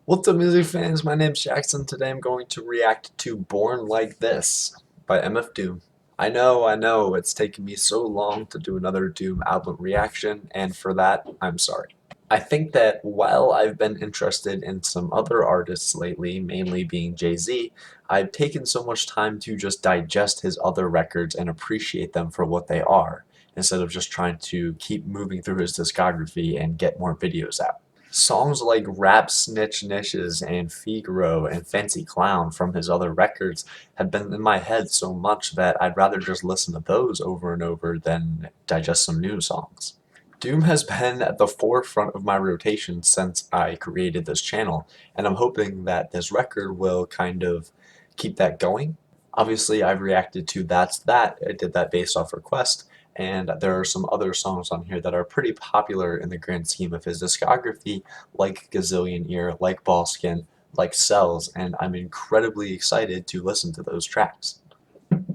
What's up, music fans? My name's Jackson. Today I'm going to react to Born Like This by MF Doom. I know, it's taken me so long to do another Doom album reaction, and for that, I'm sorry. I think that while I've been interested in some other artists lately, mainly being Jay-Z, I've taken so much time to just digest his other records and appreciate them for what they are, instead of just trying to keep moving through his discography and get more videos out. Songs like Rap Snitch Nishes and Figaro and Fancy Clown from his other records have been in my head so much that I'd rather just listen to those over and over than digest some new songs. Doom has been at the forefront of my rotation since I created this channel, and I'm hoping that this record will kind of keep that going. Obviously, I've reacted to That's That. I did that based off request, and there are some other songs on here that are pretty popular in the grand scheme of his discography, like Gazillion Ear, like Ballskin, like Cells, and I'm incredibly excited to listen to those tracks.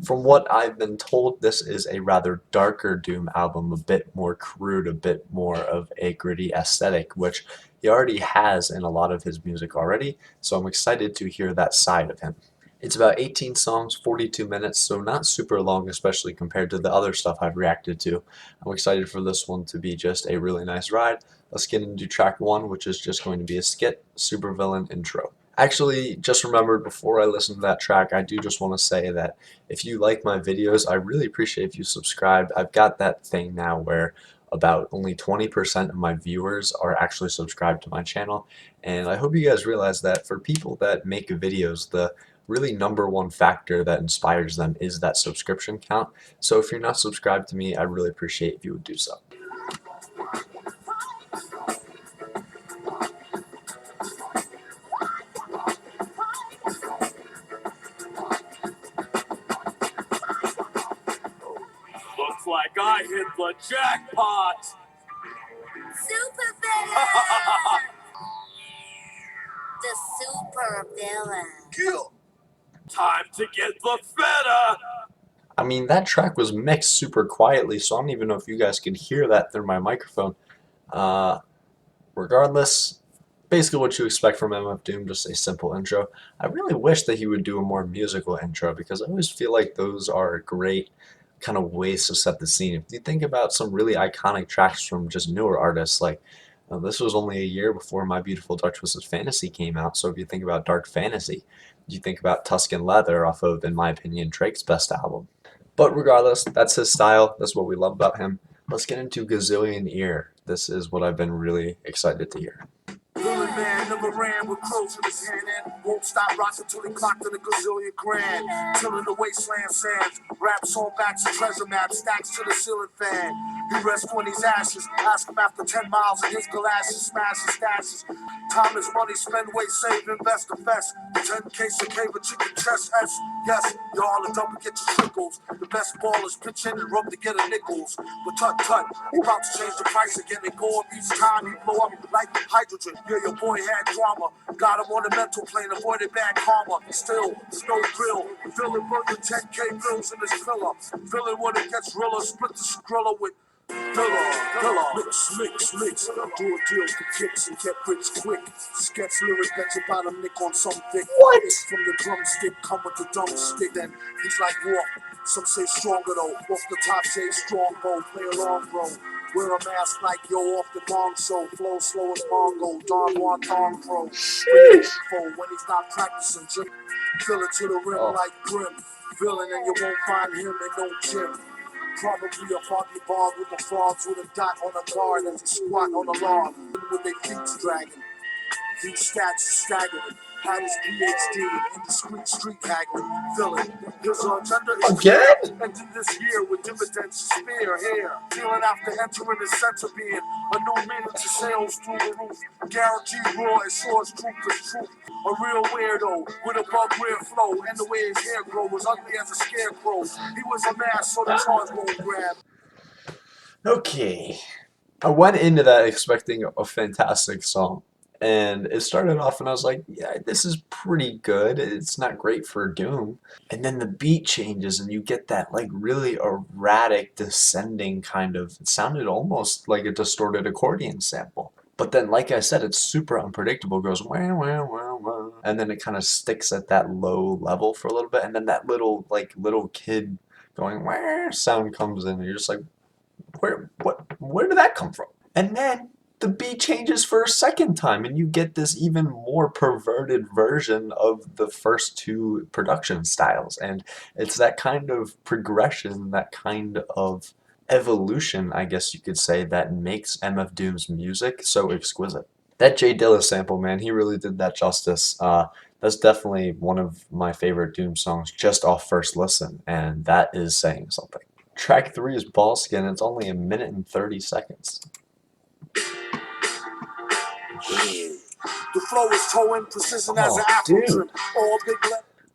From what I've been told, this is a rather darker Doom album, a bit more crude, a bit more of a gritty aesthetic, which he already has in a lot of his music already, so I'm excited to hear that side of him. It's about 18 songs, 42 minutes, so not super long, especially compared to the other stuff I've reacted to. I'm excited for this one to be just a really nice ride. Let's get into track one, which is just going to be a skit, supervillain intro. Actually, just remembered before I listen to that track, I do just want to say that if you like my videos, I really appreciate if you subscribe. I've got that thing now where about only 20% of my viewers are actually subscribed to my channel, and I hope you guys realize that for people that make videos, the really number one factor that inspires them is that subscription count. So if you're not subscribed to me, I really appreciate if you would do so. Looks like I hit the jackpot! Super villain! The super villain. Time to get the feta! I mean, that track was mixed super quietly, so I don't even know if you guys could hear that through my microphone. Uh, Regardless, basically what you expect from MF Doom, just a simple intro. I really wish that he would do a more musical intro because I always feel like those are great kind of ways to set the scene. If you think about some really iconic tracks from just newer artists, like this was only a year before My Beautiful Dark Twisted Fantasy came out, so if you think about Dark Fantasy, you think about Tuscan Leather off of, in my opinion, Drake's best album. But regardless, that's his style. That's what we love about him. Let's get into Gazillion Ear. This is what I've been really excited to hear. Villain man never ran with crows in his hand and won't stop rocking till he clocked in a gazillion grand. Tilling the wasteland sands, raps on backs and treasure maps, stacks to the ceiling fan. He rests when he's ashes, ask him after 10 miles in his galoshes, smash his stashes. Time is money, spend, wait, save, invest, invest. 10K K with chicken chest S. Yes, y'all are dumb to get your trickles. The best ballers pitch in and rub to get a nickels. But tut, he about to change the price again and go up each time he blow up like hydrogen. Yeah, your boy had drama. Got him on the mental plane, avoided bad karma. Still, there's no thrill. Villain burning 10K bills in his pillar. Villain when it gets realer, split the skrilla with Pillar, mix, doing deals for kicks and get rich quick. Sketch lyric bet you about a nick on some thick. What? From the drumstick, come with the dumb stick. Then he's like war. Some say stronger though. Off the top, say strong bow. Play along, bro. Wear a mask like yo off the gong show. Flow slow as Mongo. Don Juan Thong Pro. When he's not practicing, drink. Fill it to the rim like Grim. Villain and you won't find him in no gym. Probably a foggy bog with the frogs with a dot on a guard as a squat on a log with their feet dragging. These stats staggering. Had his PhD in indiscreet street haggling. Villain. His agenda is Again? ending this year with dividends to spear here. Feeling after entering the center being a new meaning to sales through the roof. Guaranteed raw as sure as truth is truth. A real weirdo with a bug weird flow, and the way his hair grow was ugly as a scarecrow. He was a mask, so the charge won't grab. Okay. I went into that expecting a fantastic song. And it started off and I was like, yeah, this is pretty good. It's not great for Doom. And then the beat changes and you get that like really erratic descending kind of, it sounded almost like a distorted accordion sample. But then, like I said, it's super unpredictable. It goes wah, wah, wah, wah, and then it kind of sticks at that low level for a little bit, and then that little kid going wah sound comes in, and you're just like, where did that come from? And then the beat changes for a second time, and you get this even more perverted version of the first two production styles. And it's that kind of progression, that kind of evolution, I guess you could say, that makes MF Doom's music so exquisite. That Jay Dilla sample, man, he really did that justice. That's definitely one of my favorite Doom songs just off first listen, and that is saying something. Track 3 is Ballskin. It's only a minute and 30 seconds. The flow is towing, precision as an Oh, afro trim. dude. All big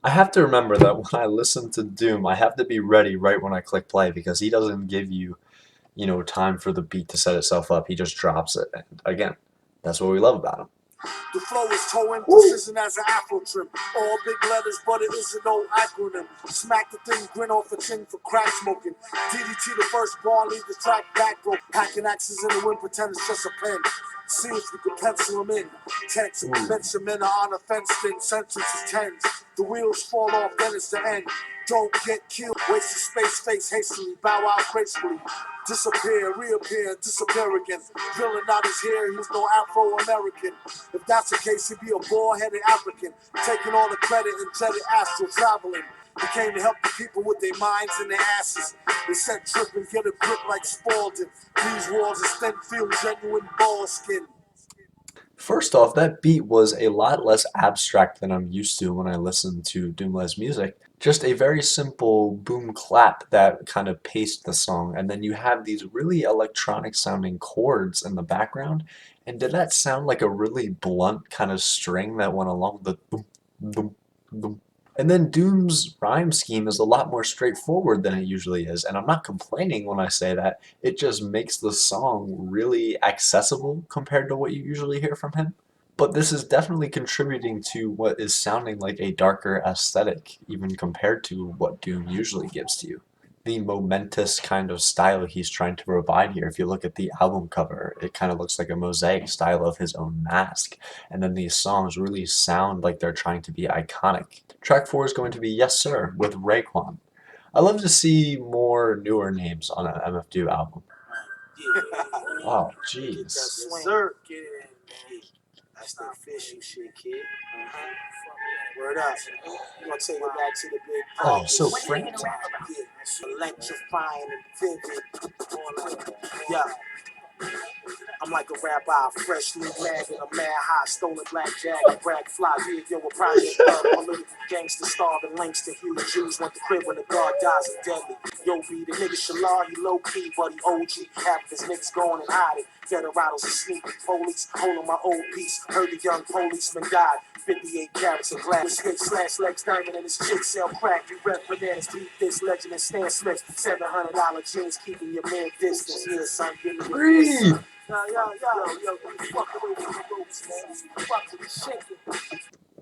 I have to remember that when I listen to Doom, I have to be ready right when I click play because he doesn't give you, time for the beat to set itself up. He just drops it. And again, that's what we love about him. The flow is towing, precision as an afro trim. All big letters, but it isn't no acronym. Smack the thing, grin off the chin for crack smoking. DDT the first bar, leave the track back, bro. Hacking axes in the wind, pretend it's just a pen. See if you can pencil them in. Text, mention men are on a fence thing, sentences tens. The wheels fall off, then it's the end. Don't get killed, waste of space, face hastily, bow out gracefully. Disappear, reappear, disappear again. Villain not is here, he's no Afro-American. If that's the case, he'd be a bald-headed African, taking all the credit and dreaded astral traveling. He came to help the people with their minds and their asses. They said trip and get a grip like Spalding. These walls are thin, feel genuine ball skin. First off, that beat was a lot less abstract than I'm used to when I listen to Doomless music. Just a very simple boom clap that kind of paced the song, and then you have these really electronic sounding chords in the background. And did that sound like a really blunt kind of string that went along the boom, boom, boom? And then Doom's rhyme scheme is a lot more straightforward than it usually is, and I'm not complaining when I say that. It just makes the song really accessible compared to what you usually hear from him. But this is definitely contributing to what is sounding like a darker aesthetic, even compared to what Doom usually gives to you. The momentous kind of style he's trying to provide here. If you look at the album cover, it kind of looks like a mosaic style of his own mask. And then these songs really sound like they're trying to be iconic. Track 4 is going to be Yes Sir with Raekwon. I love to see more newer names on an MF Doom album. Oh, jeez. Yes, sir. Get in. That's the official shit, kid. Word up. I'm gonna take it back to the big Oh, so frantic. Yeah, electrifying and vivid. Yeah. I'm like a rabbi, freshly mad in a mad high, stolen black jacket, brag fly, yeah, yo, a project love, political gangster, starving Langston, huge Jews went to crib when the guard dies of deadly. Yo, be the nigga Shalar, he low key, but he OG, half of his niggas going and hiding. Federados and sneaky police, holding my old piece, heard the young policeman died. 58 carats of glass, stick slash legs diamond and his chick sell crack. You rep bananas, beat this legend and Stan Smith. $700 jeans keeping your man distance. Here, son, give me the Breathe.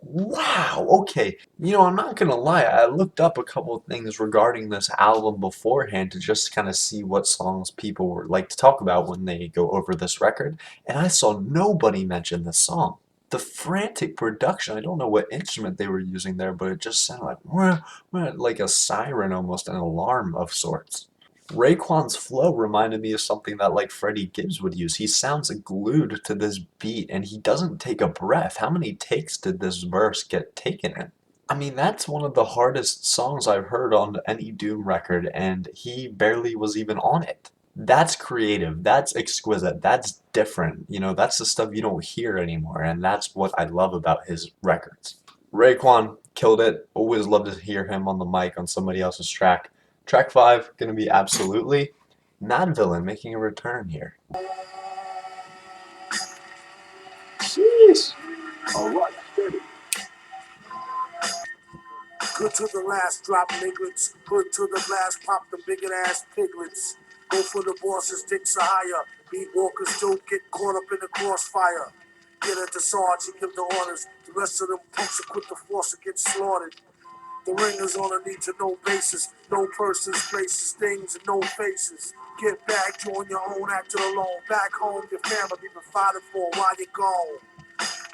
Wow, okay. I'm not gonna lie, I looked up a couple of things regarding this album beforehand to just kind of see what songs people were like to talk about when they go over this record, and I saw nobody mention this song. The frantic production, I don't know what instrument they were using there, but it just sounded like "Wah, wah," like a siren almost, an alarm of sorts. Raekwon's flow reminded me of something that like Freddie Gibbs would use. He sounds glued to this beat and he doesn't take a breath. How many takes did this verse get taken in? I mean, that's one of the hardest songs I've heard on any Doom record, and he barely was even on it. That's creative, that's exquisite, that's different. That's the stuff you don't hear anymore, and that's what I love about his records. Raekwon killed it. Always love to hear him on the mic on somebody else's track. Track 5, gonna be absolutely Mad Villain making a return here. Jeez. Alright, steady. Good to the last drop, niggas. Good to the last pop, the bigot ass piglets. Go for the bosses, dicks are higher. Beat walkers don't get caught up in the crossfire. Get at the sarge, you give the orders. The rest of them punks are quick to force or get slaughtered. The ringers on a need to know basis. No persons, places, things, and no faces. Get back, you on your own, acting alone. Back home, your family be provided for while you're gone.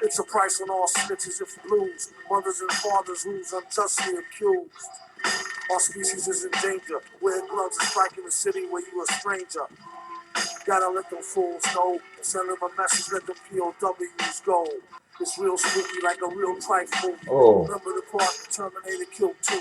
It's a price on all snitches if blues. Mothers and fathers who's unjustly accused. Our species is in danger. Wear gloves and strike in the city where you a stranger. Gotta let them fools know. Send them a message, let them POWs go. It's real spooky like a real trife movie. Oh. Remember the part the Terminator killed too.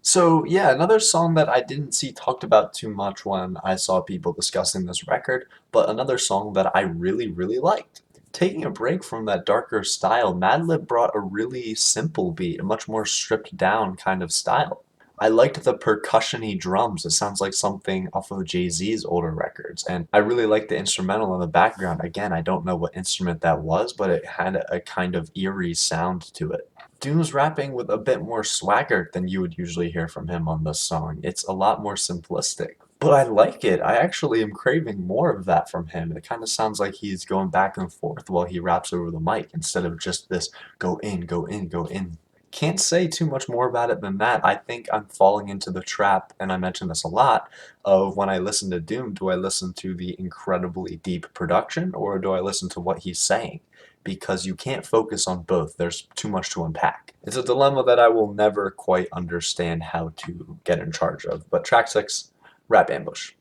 So yeah, another song that I didn't see talked about too much when I saw people discussing this record, but another song that I really liked. Taking a break from that darker style, Madlib brought a really simple beat, a much more stripped down kind of style. I liked the percussion-y drums. It sounds like something off of Jay-Z's older records, and I really liked the instrumental in the background. Again, I don't know what instrument that was, but it had a kind of eerie sound to it. Doom's rapping with a bit more swagger than you would usually hear from him on this song. It's a lot more simplistic. But I like it. I actually am craving more of that from him. It kind of sounds like he's going back and forth while he raps over the mic instead of just this go in, go in, go in. Can't say too much more about it than that. I think I'm falling into the trap, and I mention this a lot, of when I listen to Doom, do I listen to the incredibly deep production or do I listen to what he's saying? Because you can't focus on both. There's too much to unpack. It's a dilemma that I will never quite understand how to get in charge of. But track 6, Rap Ambush.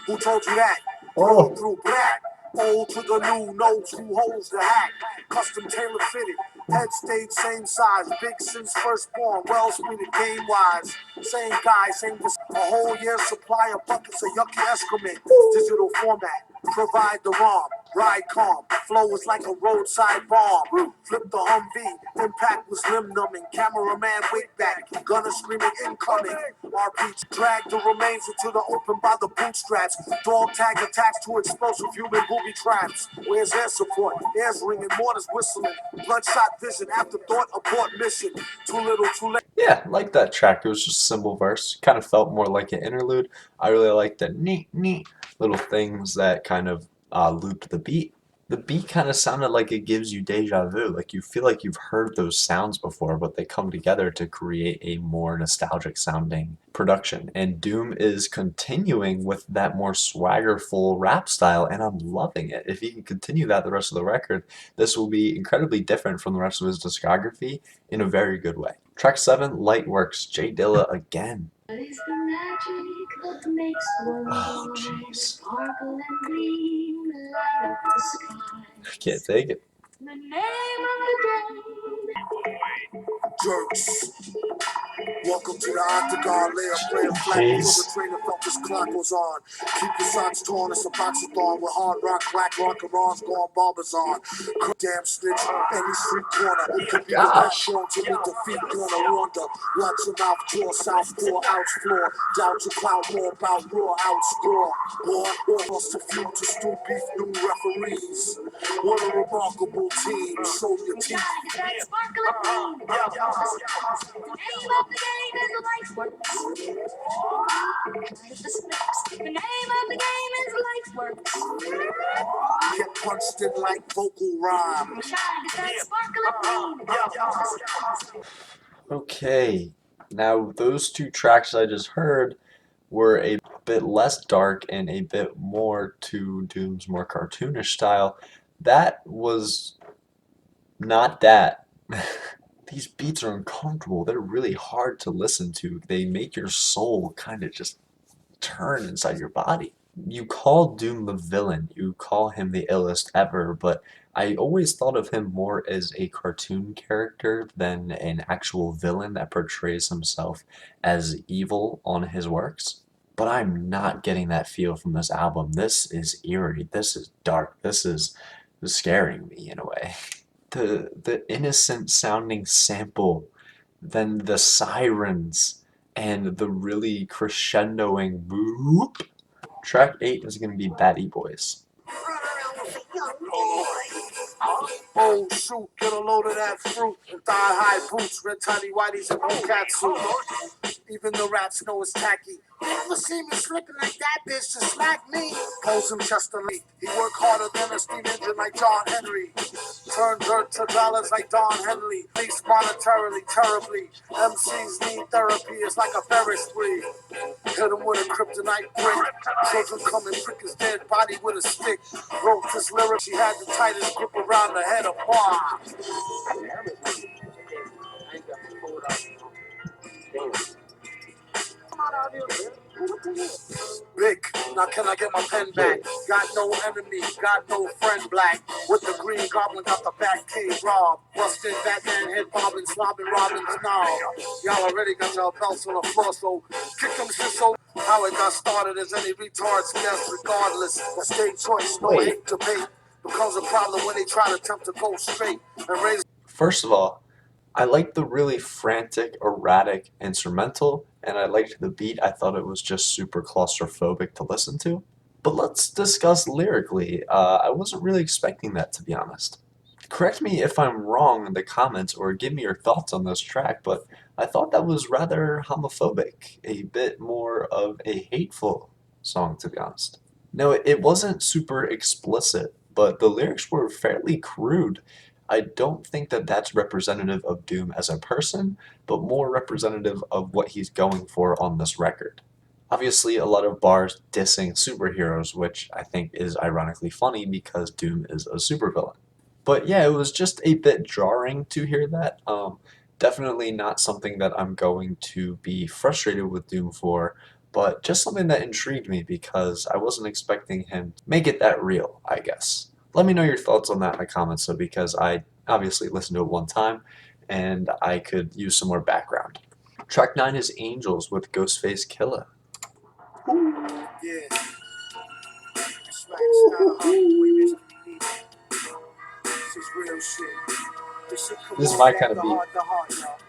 Who told you that? Oh. Through black. Old to the new, knows who holds the hat. Custom tailor fitted. Head stayed same size. Big since firstborn. Well sprinted game wise. Same guy, same a whole year's supply of buckets of yucky excrement. Digital format. Provide the ROM. Ride calm. Flow is like a roadside bomb. Flip the Humvee. Impact was limb numbing. Cameraman wig back. Gunner screaming incoming. RP drag the remains into the open by the bootstraps. Dog tag attached to explosive human booby traps. Where's air support? Air's ringing, mortars whistling. Bloodshot vision, afterthought, abort mission. Too little, too late. Yeah, like that track. It was just a simple verse. Kind of felt more like an interlude. I really liked the neat little things that kind of looped the beat. The beat kind of sounded like it gives you deja vu. Like you feel like you've heard those sounds before, but they come together to create a more nostalgic sounding production. And Doom is continuing with that more swaggerful rap style, and I'm loving it. If he can continue that the rest of the record, this will be incredibly different from the rest of his discography in a very good way. Track 7, Lightworks, J Dilla again. What is the magic that makes the world sparkle and gleam, light up the sky? I can't take it. The name of the game. Jerks. Welcome to the octagon, lay a player flat before the trainer felt his clock was on. Keep your socks torn, it's a boxathon with hard rock, black rock, and Ron's going barbers on. Damn snitch, any street corner. Could be the best show to meet defeat, gonna wonder. Watch your mouth, jaw, southpaw, outfloor. Doubt to cloud more about raw, outscore. Or lost a few to stew beef, new referees. What a remarkable team, show your teeth. The name of the game is LIGHTWORKS. Get punched in like vocal rhyme. Okay, now those two tracks I just heard were a bit less dark and a bit more to Doom's more cartoonish style. That was not that. These beats are uncomfortable. They're really hard to listen to. They make your soul kind of just turn inside your body. You call Doom the villain, you call him the illest ever, but I always thought of him more as a cartoon character than an actual villain that portrays himself as evil on his works. But I'm not getting that feel from this album. This is eerie, this is dark, this is scaring me in a way. The innocent sounding sample, then the sirens, and the really crescendoing boop. Track 8 is going to be Batty Boys. Oh shoot, get a load of that fruit. Thigh-high boots, red tiny whiteys and no cat suit. Even the rats know it's tacky. Never see me slipping like that, bitch, just smack me. Pose him Chester Lee. He work harder than a steam engine like John Henry. Turn dirt to dollars like Don Henley. Least monetarily, terribly. MCs need therapy, it's like a Ferris wheel. Hit him with a kryptonite brick. Children come and prick his dead body with a stick. Wrote this lyric, she had the tightest grip around the head of bar. Big, now can I get my pen back? Got no enemy, got no friend black. With the green goblin, got the back cave rob. Busted Batman, head bobbing, slobbing, robbing, now. Y'all already got your belts on the floor, so kick them shit so. How it got started as any retard's guess, regardless. The state choice, no hate debate. Becomes a problem when they try to attempt to go straight and raise. First of all, I liked the really frantic, erratic instrumental, and I liked the beat. I thought it was just super claustrophobic to listen to. But let's discuss lyrically. I wasn't really expecting that, to be honest. Correct me if I'm wrong in the comments or give me your thoughts on this track, but I thought that was rather homophobic, a bit more of a hateful song, to be honest. No, it wasn't super explicit, but the lyrics were fairly crude. I don't think that that's representative of Doom as a person, but more representative of what he's going for on this record. Obviously, a lot of bars dissing superheroes, which I think is ironically funny because Doom is a supervillain. But yeah, it was just a bit jarring to hear that. Definitely not something that I'm going to be frustrated with Doom for, but just something that intrigued me because I wasn't expecting him to make it that real, I guess. Let me know your thoughts on that in the comments, though, because I obviously listened to it one time and I could use some more background. Track 9 is Angels with Ghostface Killah. Yeah. Smack style, boy, this is real shit. This shit come This is on my back kind of to beat. heart to heart, y'all.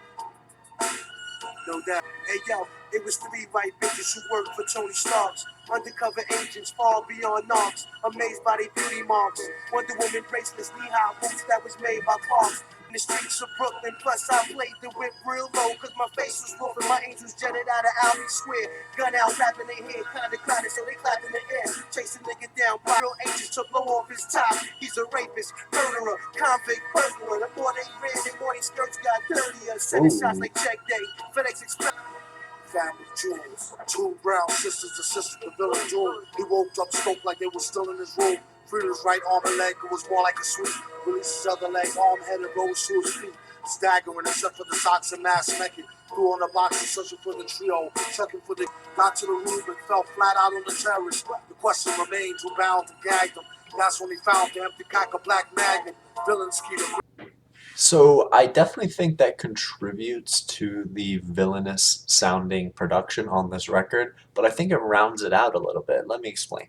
No doubt. Hey yo, it was three white bitches who worked for Tony Stark's. Undercover agents far beyond knocks. Amazed by their beauty marks. Wonder Woman bracelets, knee-high boots that was made by Clarks. In the streets of Brooklyn, plus I played the whip real low, cause my face was rough and my angels jetted out of Albee Square. Gun out, rapping their head, kinda crowded, so they clapped in the air. Chasing nigga down, real agents took blow off his top. He's a rapist, murderer, convict, burglar. The more they ran, the more these skirts got dirtier. Sending shots like check day, FedEx Express. Family jewels, two brown sisters assisted the villain duel. He woke up stoked like they were still in his room. Freed his right arm and leg, it was more like a sweep. Released his other leg, arm, head, and rose to his feet. Staggering except for the socks and mask naked. Threw on the box and searching for the trio. Checking for the. Got to the room and fell flat out on the terrace. The question remains who bound to gag them. That's when he found the empty cock of Black Magnum. Villain skeeter. So I definitely think that contributes to the villainous sounding production on this record, but I think it rounds it out a little bit. Let me explain.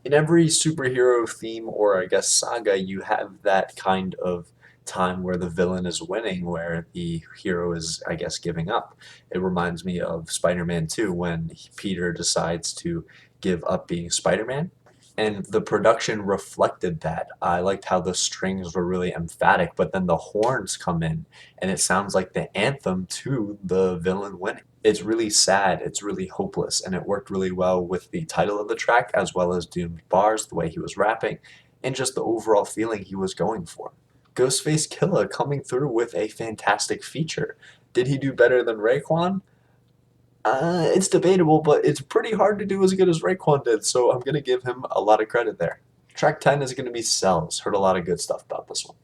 In every superhero theme or I guess saga, you have that kind of time where the villain is winning, where the hero is, I guess, giving up. It reminds me of Spider-Man 2 when Peter decides to give up being Spider-Man, and the production reflected that. I liked how the strings were really emphatic, but then the horns come in and it sounds like the anthem to the villain winning. It's really sad, it's really hopeless, and it worked really well with the title of the track as well as Doom's bars, the way he was rapping, and just the overall feeling he was going for. Ghostface Killah coming through with a fantastic feature. Did he do better than Raekwon? It's debatable, but it's pretty hard to do as good as Raekwon did, so I'm going to give him a lot of credit there. Track 10 is going to be Cells. Heard a lot of good stuff about this one.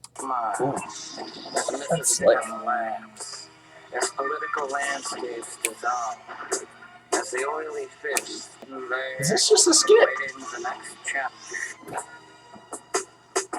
Ooh, that's slick. As political landscapes dissolve, as the oily fish Is this just a skit? the next chapter.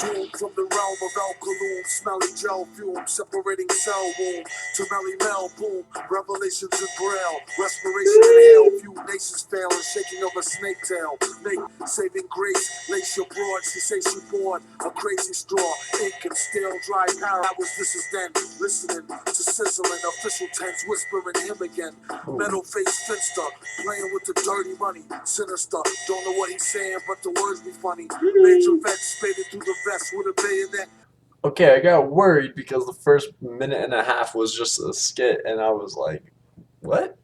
Doom from the realm of alkaloon, smelly gel fume, separating cell wound to Melly Mel, boom, revelations in braille, respiration in hell, few nations fail, and shaking of a snake tail, Nate, saving grace, lace your broad, she say she bored, a crazy straw, ink and stale dry power, that was this is then, listening to sizzling, official tense, whispering him again, metal face finster, playing with the dirty money, sinister, don't know what he's saying, but the words be funny, major vets spaded through the vest with a bayonet. Okay, I got worried because the first minute and a half was just a skit, and I was like, what?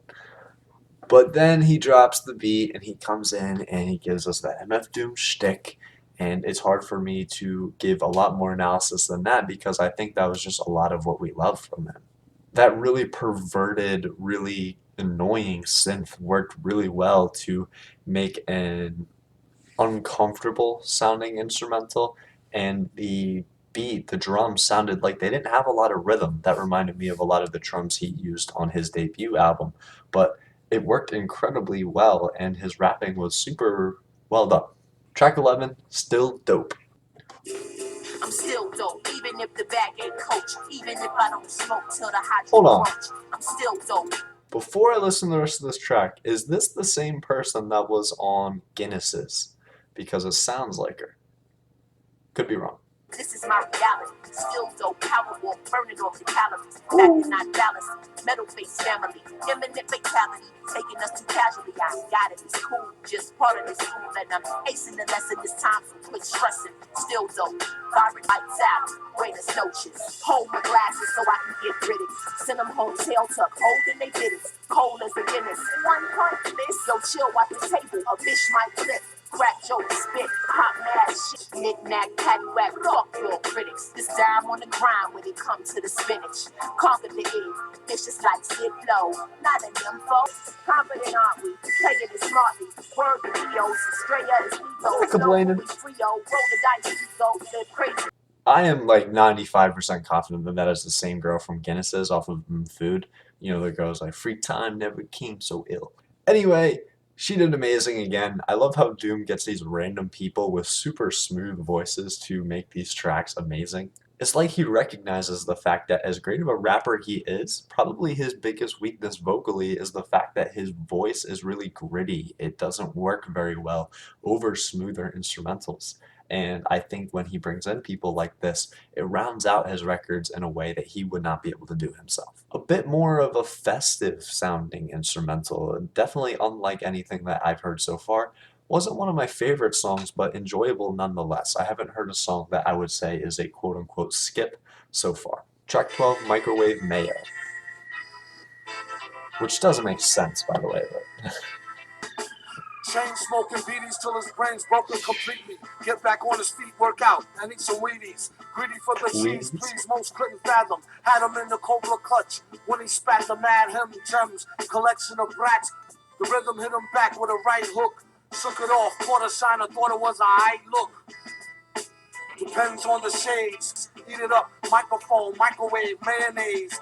But then he drops the beat and he comes in and he gives us that MF Doom shtick, And it's hard for me to give a lot more analysis than that because I think that was just a lot of what we love from him. That really perverted, really annoying synth worked really well to make an uncomfortable sounding instrumental, and the beat, the drums sounded like they didn't have a lot of rhythm. That reminded me of a lot of the drums he used on his debut album, but it worked incredibly well, and his rapping was super well done. Track 11, still dope. I'm still dope, even if the bag ain't coach, even if I don't smoke till the hydro Hold on. approach. I'm still dope. Before I listen to the rest of this track, is this the same person that was on Guinness's? Because it sounds like her. Could be wrong. This is my reality. Still dope, power walk, burning off the calories. Back and not balanced. Metal face family. Imminent fatality. Taking us too casually. I got it. It's cool. Just part of this school. And I'm acing the lesson this time. So quit stressing. Still dope. Vibrant lights out. Greatest notions. Hold my glasses so I can get rid of it. Send them home tail tuck. Holding they did it. Cold as a Guinness. One point to this. Yo, chill at the table. A bitch might flip. Crack joke, spit, hot mad shit, knick-knack, paddywhack, fuck your critics. This time on the grind when it comes to the spinach. Conquer the egg, vicious like Skid Flow. Not an info, confident aren't we? Playing it smartly, word to Leos, straight as Leo. Not complaining. Trio, roll the dice, go, they're crazy. I am like 95% confident that that is the same girl from Guinness's off of Food. You know, the girl's like, free time never came so ill. Anyway, she did amazing again. I love how Doom gets these random people with super smooth voices to make these tracks amazing. It's like he recognizes the fact that as great of a rapper he is, probably his biggest weakness vocally is the fact that his voice is really gritty. It doesn't work very well over smoother instrumentals. And I think when he brings in people like this, it rounds out his records in a way that he would not be able to do himself. A bit more of a festive sounding instrumental, definitely unlike anything that I've heard so far. Wasn't one of my favorite songs, but enjoyable nonetheless. I haven't heard a song that I would say is a quote-unquote skip so far. Track 12, Microwave Mayo. Which doesn't make sense, by the way, but... Chain smoking beaties till his brain's broken completely. Get back on his feet, work out, and eat some Wheaties. Greedy for the cheese, please, most couldn't fathom. Had him in the Cobra clutch when he spat the mad him gems. Collection of brats. The rhythm hit him back with a right hook. Shook it off, caught a shiner, thought it was a high look. Depends on the shades. Eat it up, microphone, microwave, mayonnaise.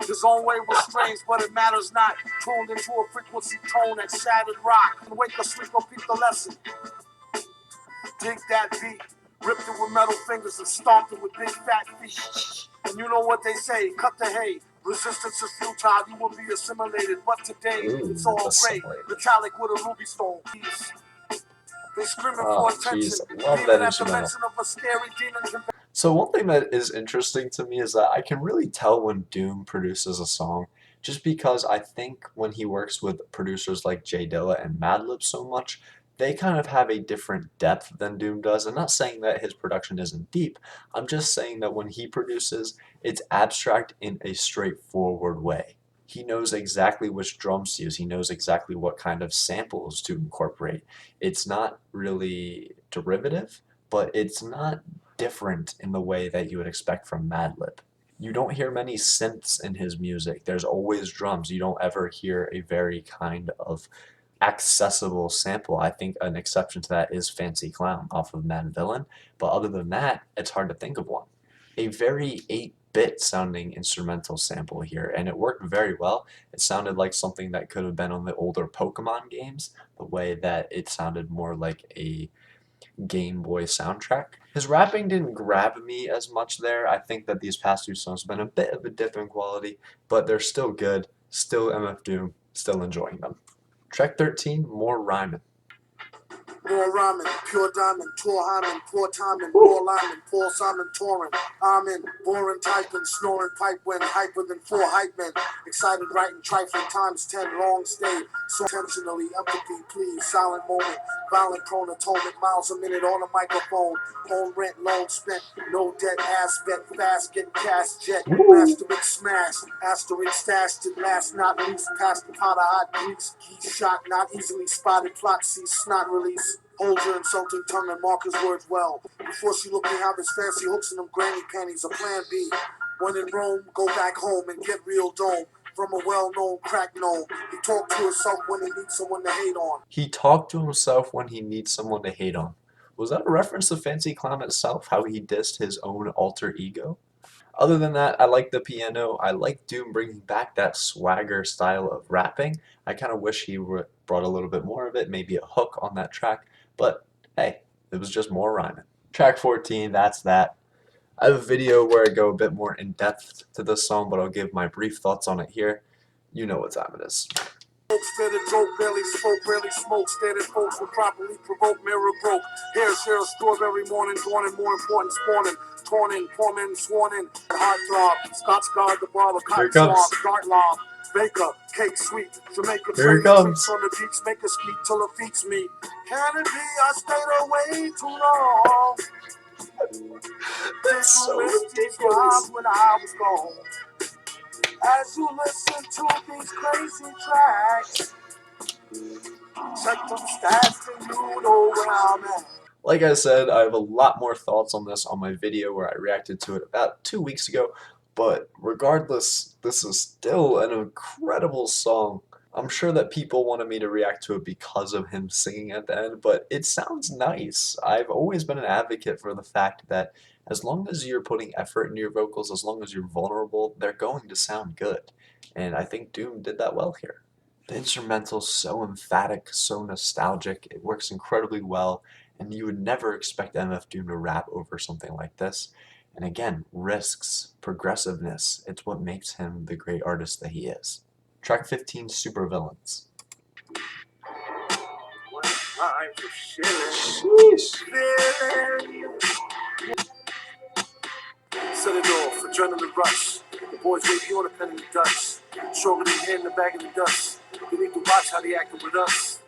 His own way was strange, but it matters not. Tuned into a frequency tone that shattered rock. And wake a sleep, repeat the lesson. Dig that beat. Ripped it with metal fingers and stomped it with big fat feet. And you know what they say, cut the hay. Resistance is futile, you will be assimilated. But today, it's all great. Metallic with a ruby stone. They screaming for attention. Love that instrumental. So one thing that is interesting to me is that I can really tell when Doom produces a song just because I think when he works with producers like J Dilla and Madlib so much, they kind of have a different depth than Doom does. I'm not saying that his production isn't deep. I'm just saying that when he produces, it's abstract in a straightforward way. He knows exactly which drums to use. He knows exactly what kind of samples to incorporate. It's not really derivative, but it's not different in the way that you would expect from Madlib. You don't hear many synths in his music. There's always drums. You don't ever hear a very kind of accessible sample. I think an exception to that is Fancy Clown off of Mad Villain, but other than that, it's hard to think of one. A very 8-bit sounding instrumental sample here, and it worked very well. It sounded like something that could have been on the older Pokemon games, the way that it sounded more like a Game Boy soundtrack. His rapping didn't grab me as much there. I think that these past two songs have been a bit of a dip in quality, but they're still good, still MF Doom, still enjoying them. Track 13, More Rhyming. More rhyming, pure diamond, tour hymen, poor timing, more lineman, Paul Simon touring. I'm in, boring typing, snoring pipe wind, hyper than 4 hype men. Excited writing, trifling times 10, long stay. So intentionally, empathy, please, silent moment. Violent prone atonement, miles a minute on a microphone. Home rent, loan spent, no debt aspect, fast, get cash jet. Asterisk smash, asterisk stashed it last, not least, past the pot of hot grease. Geese shot, not easily spotted, plot, see snot release. Hold your insulting tongue and mark his words well. Before she looked behind his fancy hooks and them granny panties, a plan B. When in Rome, go back home and get real dome. From a well-known crack gnome, he talked to himself when he needs someone to hate on. He talked to himself when he needs someone to hate on. Was that a reference to Fancy Clown itself, how he dissed his own alter ego? Other than that, I like the piano. I like Doom bringing back that swagger style of rapping. I kind of wish he brought a little bit more of it, maybe a hook on that track, but hey, it was just more rhyming. Track 14, that's that. I have a video where I go a bit more in depth to this song, but I'll give my brief thoughts on it here. You know what time it is. Stared at joke, barely spoke, barely smoked. Stared at folks would properly provoke, mirror broke. Hair share, strawberry morning, dawning, more important, spawning. Torn in, torment, sworn in. Hot throb, Scots guard, the barber, Here cotton it comes. swab, dart lob. Baker, cake sweet, Jamaica Here it train comes. treats on the beach, make a skeet till it feats me. Can it be I stayed away too long? That's so Did you miss these ridiculous. vibes when I was gone? As you listen to these crazy tracks, check them stats and you know where I'm at. Like I said, I have a lot more thoughts on this on my video where I reacted to it about 2 weeks ago, but regardless, this is still an incredible song. I'm sure that people wanted me to react to it because of him singing at the end, but it sounds nice. I've always been an advocate for the fact that as long as you're putting effort into your vocals, as long as you're vulnerable, they're going to sound good. And I think Doom did that well here. The instrumental's so emphatic, so nostalgic, it works incredibly well, and you would never expect MF Doom to rap over something like this. And again, risks, progressiveness, it's what makes him the great artist that he is. Track 15, Supervillains. One time for shilling. Sheesh. Set it off, adrenaline rush. The boys waiting on a pen in the dust. Stronger than hand in the bag of the dust. You need to watch how they acting with us.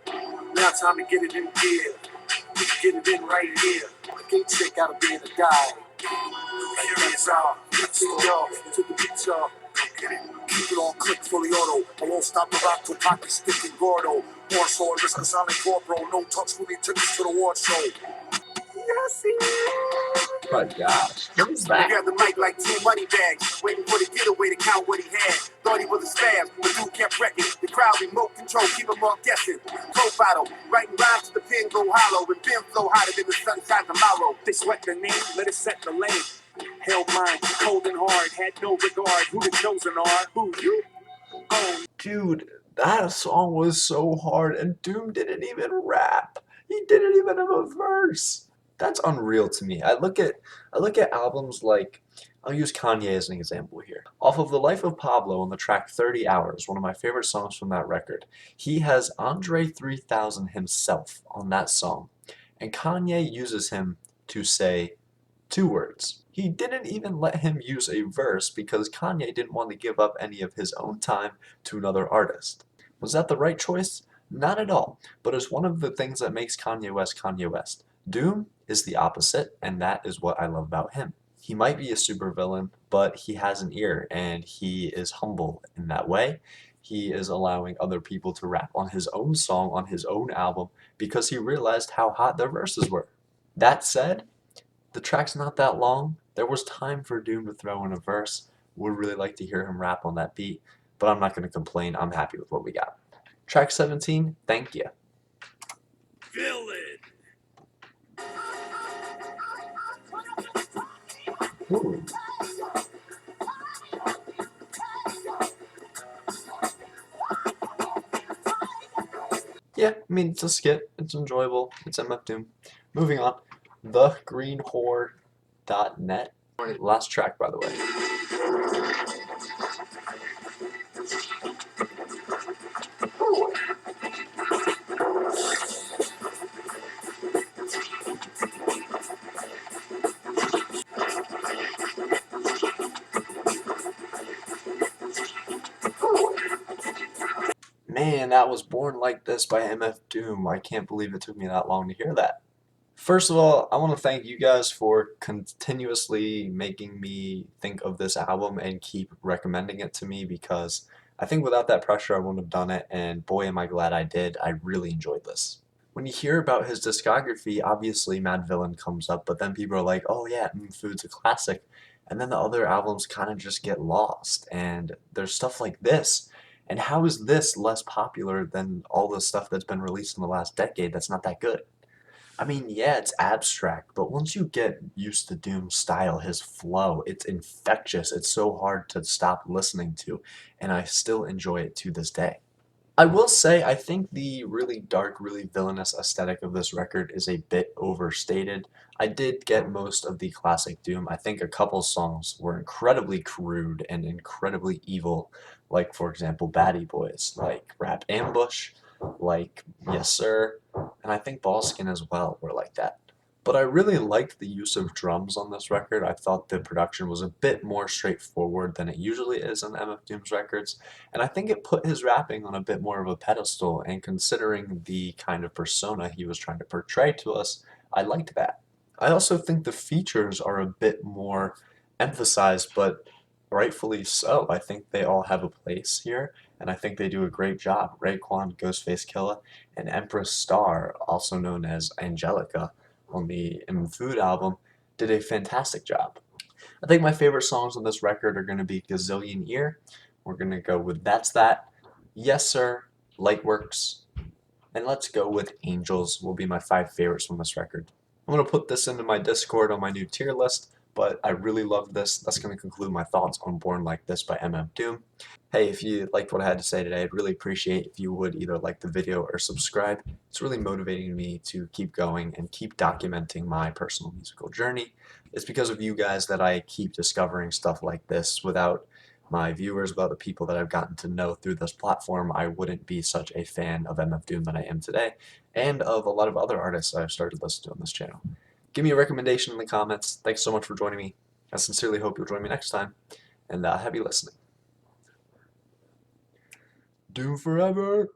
Now time to get it in gear. We can get it in right here. The gate check out of being a guy. Curious out. Take it off. Took the beats off. Keep it on click, fully auto. I won't stop the rock till pocket stick and gordo. More so, risk a silent corporal. No touch when he took us to the war show. YESSIR. My gosh, what is I that? grabbed the mic like 2 money bags, waiting for the getaway to count what he had. Thought he was a spaz, but dude kept wrecking. The crowd remote control, keep him all guessing. Profile, writing rhymes to the pen go hollow, and pen flow hotter than the sunshine tomorrow. They sweat the name, let it set the lane. Held mine, cold and hard, had no regard. Who the chosen are? Who you? Oh, Dude, that song was so hard, and Doom didn't even rap. He didn't even have a verse. That's unreal to me. I look at albums like, I'll use Kanye as an example here. Off of The Life of Pablo on the track 30 Hours, one of my favorite songs from that record, he has Andre 3000 himself on that song, and Kanye uses him to say 2 words. He didn't even let him use a verse because Kanye didn't want to give up any of his own time to another artist. Was that the right choice? Not at all, but it's one of the things that makes Kanye West Kanye West. Doom is the opposite, and that is what I love about him. He might be a supervillain, but he has an ear, and he is humble in that way. He is allowing other people to rap on his own song, on his own album, because he realized how hot their verses were. That said, the track's not that long. There was time for Doom to throw in a verse. Would really like to hear him rap on that beat, but I'm not going to complain. I'm happy with what we got. Track 17, Thank Ya. Villain. Ooh. Yeah, I mean, it's a skit. It's enjoyable. It's MF Doom. Moving on. TheGreenWhore.net. Last track, by the way. Man, that was Born Like This by MF Doom. I can't believe it took me that long to hear that. First of all, I want to thank you guys for continuously making me think of this album and keep recommending it to me, because I think without that pressure I wouldn't have done it, and boy am I glad I did. I really enjoyed this. When you hear about his discography, obviously Mad Villain comes up, but then people are like, oh yeah, Food's a classic. And then the other albums kind of just get lost, and there's stuff like this. And how is this less popular than all the stuff that's been released in the last decade that's not that good? I mean, yeah, it's abstract, but once you get used to Doom's style, his flow, it's infectious. It's so hard to stop listening to, and I still enjoy it to this day. I will say, I think the really dark, really villainous aesthetic of this record is a bit overstated. I did get most of the classic Doom. I think a couple songs were incredibly crude and incredibly evil, like, for example, Batty Boys, like Rap Ambush, like Yes Sir, and I think Ballskin as well were like that. But I really liked the use of drums on this record. I thought the production was a bit more straightforward than it usually is on MF Doom's records, and I think it put his rapping on a bit more of a pedestal, and considering the kind of persona he was trying to portray to us, I liked that. I also think the features are a bit more emphasized, but rightfully so. I think they all have a place here, and I think they do a great job. Raekwon, Ghostface Killah, and Empress Star, also known as Angelica, on the Food album, did a fantastic job. I think my favorite songs on this record are going to be Gazillion Year. We're going to go with That's That, Yes Sir, Lightworks, and let's go with Angels will be my 5 favorites from this record. I'm going to put this into my Discord on my new tier list, but I really love this. That's going to conclude my thoughts on Born Like This by MM Doom. Hey, if you liked what I had to say today, I'd really appreciate if you would either like the video or subscribe. It's really motivating me to keep going and keep documenting my personal musical journey. It's because of you guys that I keep discovering stuff like this. Without my viewers, without the people that I've gotten to know through this platform, I wouldn't be such a fan of MF Doom that I am today, and of a lot of other artists I've started to listen to on this channel. Give me a recommendation in the comments. Thanks so much for joining me. I sincerely hope you'll join me next time, and happy listening. Doom forever!